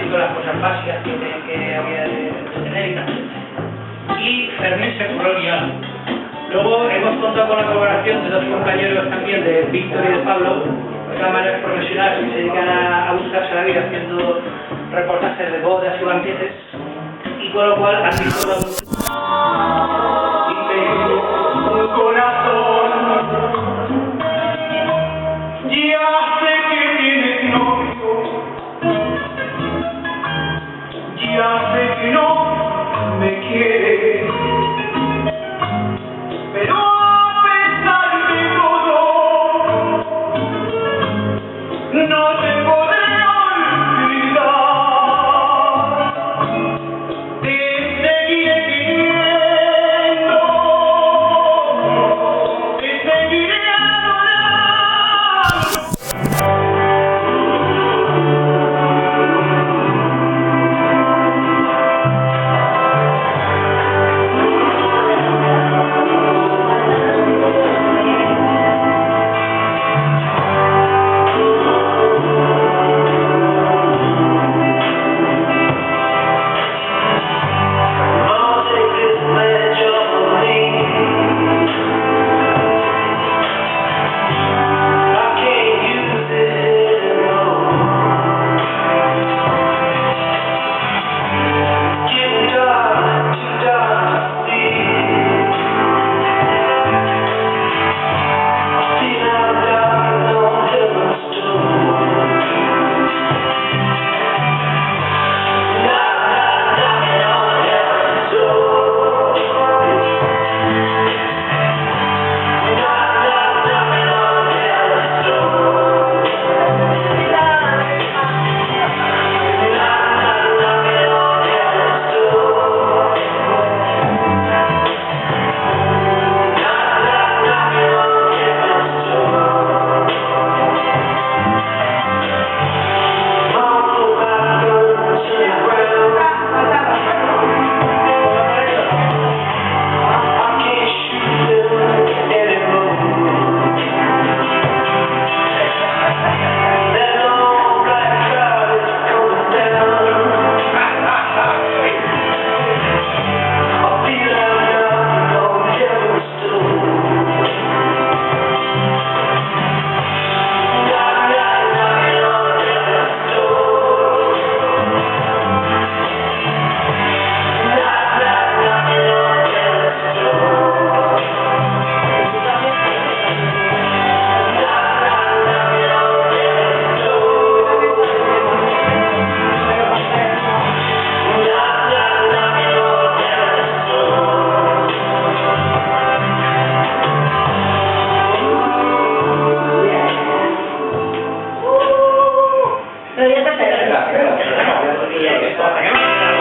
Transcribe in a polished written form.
básico, las cosas básicas que había de tener y tal. Y Fermín se curró el guión. Luego hemos contado con la colaboración de dos compañeros también, de Víctor y de Pablo, cámaras profesionales que se dedican a buscarse la vida haciendo reportajes de bodas y banquetes, y con lo cual han disfrutado y tengo un corazón. Ya sé que tienes novio, ya sé que no me quieres, pero a pesar de todo, no te podré olvidar. Te seguiré queriendo, te seguiré adorando. Pero ya está.